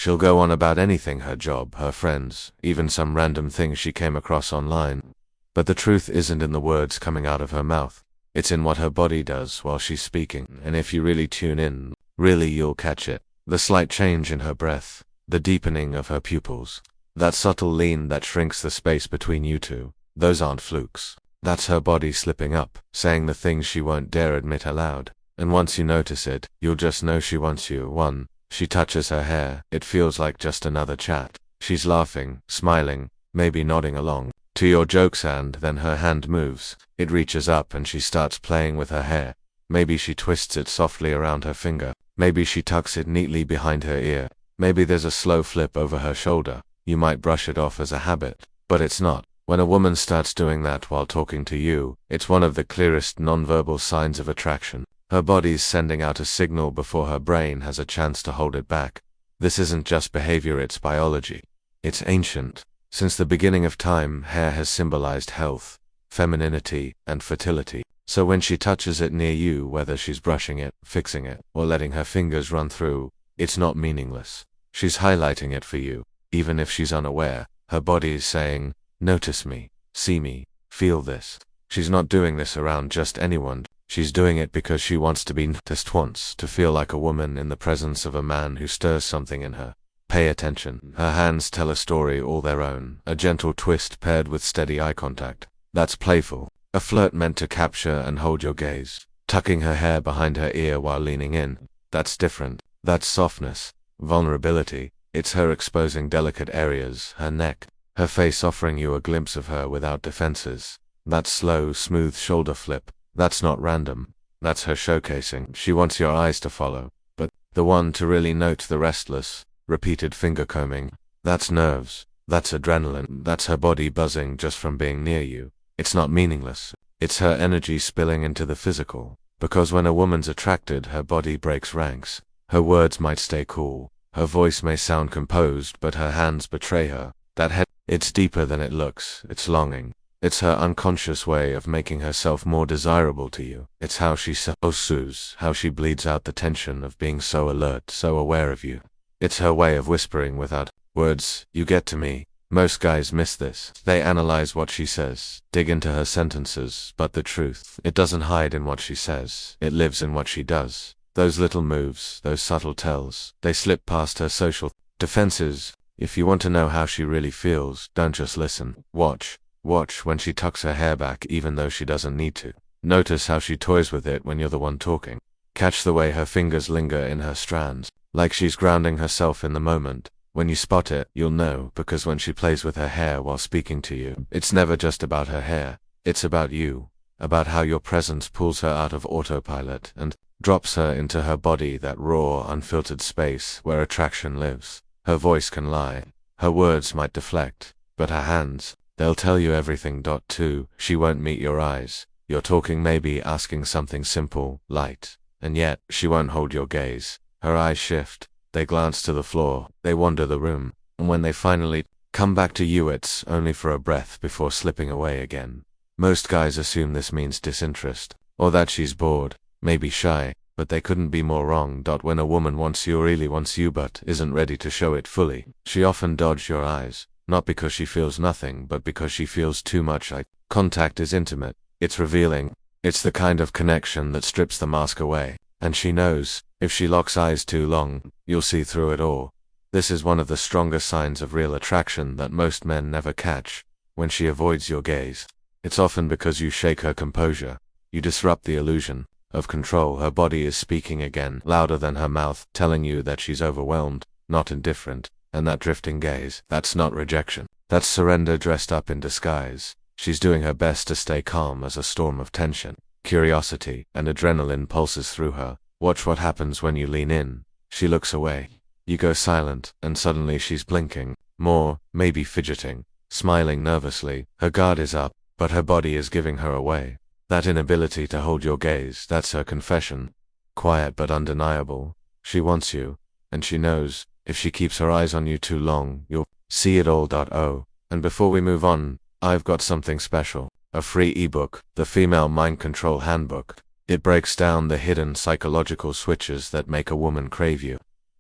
She'll go on about anything, her job, her friends, even some random thing she came across online. But the truth isn't in the words coming out of her mouth. It's in what her body does while she's speaking, and if you really tune in, really you'll catch it. The slight change in her breath, the deepening of her pupils, that subtle lean that shrinks the space between you two, those aren't flukes. That's her body slipping up, saying the things she won't dare admit aloud. And once you notice it, you'll just know she wants you. 1. She touches her hair, it feels like just another chat. She's laughing, smiling, maybe nodding along to your jokes, and then her hand moves. It reaches up and she starts playing with her hair. Maybe she twists it softly around her finger. Maybe she tucks it neatly behind her ear. Maybe there's a slow flip over her shoulder. You might brush it off as a habit, but it's not. When a woman starts doing that while talking to you, it's one of the clearest nonverbal signs of attraction. Her body's sending out a signal before her brain has a chance to hold it back. This isn't just behavior, it's biology. It's ancient. Since the beginning of time, hair has symbolized health, femininity, and fertility. So when she touches it near you, whether she's brushing it, fixing it, or letting her fingers run through, it's not meaningless. She's highlighting it for you. Even if she's unaware, her body is saying, notice me, see me, feel this. She's not doing this around just anyone. She's doing it because she wants to be noticed, wants to feel like a woman in the presence of a man who stirs something in her. Pay attention. Her hands tell a story all their own, a gentle twist paired with steady eye contact. That's playful. A flirt meant to capture and hold your gaze. Tucking her hair behind her ear while leaning in. That's different. That's softness, vulnerability. It's her exposing delicate areas, her neck, her face, offering you a glimpse of her without defenses. That slow, smooth shoulder flip. That's not random. That's her showcasing. She wants your eyes to follow, but the one to really note the restless, repeated finger combing. That's nerves. That's adrenaline. That's her body buzzing just from being near you. It's not meaningless. It's her energy spilling into the physical. Because when a woman's attracted, her body breaks ranks. Her words might stay cool. Her voice may sound composed, but her hands betray her. That head, it's deeper than it looks. It's longing. It's her unconscious way of making herself more desirable to you. It's how she soothes, how she bleeds out the tension of being so alert, so aware of you. It's her way of whispering without words, you get to me. Most guys miss this. They analyze what she says, dig into her sentences, but the truth, it doesn't hide in what she says. It lives in what she does. Those little moves, those subtle tells, they slip past her social defenses. If you want to know how she really feels, don't just listen. Watch. Watch when she tucks her hair back even though she doesn't need to. Notice how she toys with it when you're the one talking. Catch the way her fingers linger in her strands, like she's grounding herself in the moment. When you spot it, you'll know, because when she plays with her hair while speaking to you, it's never just about her hair. It's about you, about how your presence pulls her out of autopilot and drops her into her body, that raw, unfiltered space where attraction lives. Her voice can lie. Her words might deflect, but her hands, they'll tell you everything. 2. She won't meet your eyes. You're talking, maybe asking something simple, light, and yet she won't hold your gaze. Her eyes shift. They glance to the floor. They wander the room. And when they finally come back to you, it's only for a breath before slipping away again. Most guys assume this means disinterest, or that she's bored, maybe shy, but they couldn't be more wrong. When a woman wants you, really wants you, but isn't ready to show it fully, she often dodges your eyes. Not because she feels nothing, but because she feels too much. Contact is intimate. It's revealing. It's the kind of connection that strips the mask away. And she knows, if she locks eyes too long, you'll see through it all. This is one of the strongest signs of real attraction that most men never catch. When she avoids your gaze, it's often because you shake her composure. You disrupt the illusion of control. Her body is speaking again, louder than her mouth, telling you that she's overwhelmed, not indifferent. And that drifting gaze, that's not rejection. That's surrender dressed up in disguise. She's doing her best to stay calm as a storm of tension. Curiosity and adrenaline pulses through her. Watch what happens when you lean in. She looks away. You go silent, and suddenly she's blinking. More, maybe fidgeting, smiling nervously. Her guard is up, but her body is giving her away. That inability to hold your gaze, that's her confession. Quiet but undeniable. She wants you, and she knows, if she keeps her eyes on you too long, you'll see it all. And before we move on, I've got something special. A free ebook, The Female Mind Control Handbook. It breaks down the hidden psychological switches that make a woman crave you.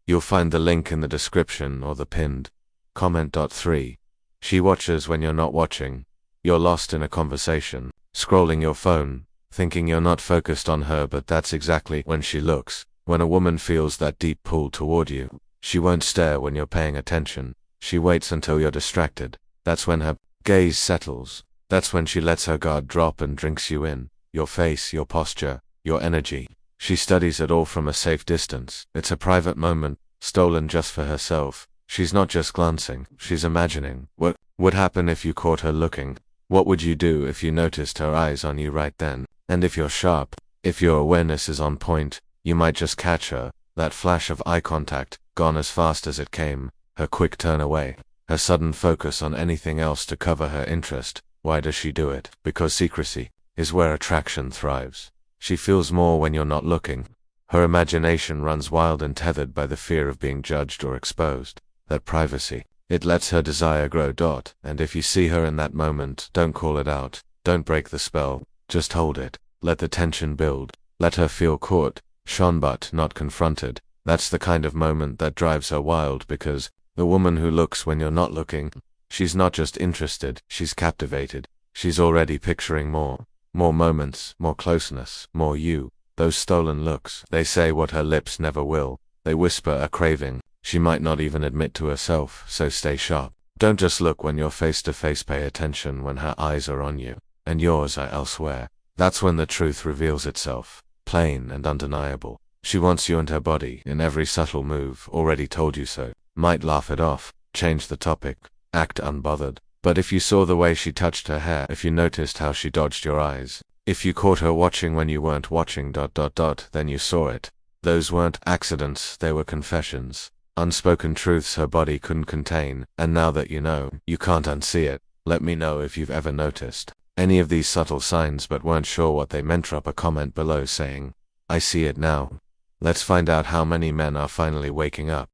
You'll find the link in the description or the pinned comment. 3. She watches when you're not watching. You're lost in a conversation, scrolling your phone, thinking you're not focused on her, but that's exactly when she looks. When a woman feels that deep pull toward you, she won't stare when you're paying attention. She waits until you're distracted. That's when her gaze settles. That's when she lets her guard drop and drinks you in. Your face, your posture, your energy. She studies it all from a safe distance. It's a private moment, stolen just for herself. She's not just glancing, she's imagining. What would happen if you caught her looking? What would you do if you noticed her eyes on you right then? And if you're sharp, if your awareness is on point, you might just catch her. That flash of eye contact, gone as fast as it came. Her quick turn away. Her sudden focus on anything else to cover her interest. Why does she do it? Because secrecy is where attraction thrives. She feels more when you're not looking. Her imagination runs wild and tethered by the fear of being judged or exposed. That privacy, it lets her desire grow. And if you see her in that moment, don't call it out. Don't break the spell. Just hold it. Let the tension build. Let her feel caught, shone but not confronted. That's the kind of moment that drives her wild, because the woman who looks when you're not looking, she's not just interested, she's captivated. She's already picturing more. More moments, more closeness, more you. Those stolen looks, they say what her lips never will. They whisper a craving she might not even admit to herself, so stay sharp. Don't just look when you're face to face, pay attention when her eyes are on you, and yours are elsewhere. That's when the truth reveals itself, plain and undeniable. She wants you and her body in every subtle move, already told you so. Might laugh it off, change the topic, act unbothered. But if you saw the way she touched her hair, if you noticed how she dodged your eyes, if you caught her watching when you weren't watching, then you saw it. Those weren't accidents, they were confessions. Unspoken truths her body couldn't contain, and now that you know, you can't unsee it. Let me know if you've ever noticed any of these subtle signs but weren't sure what they meant. Drop a comment below saying, I see it now. Let's find out how many men are finally waking up.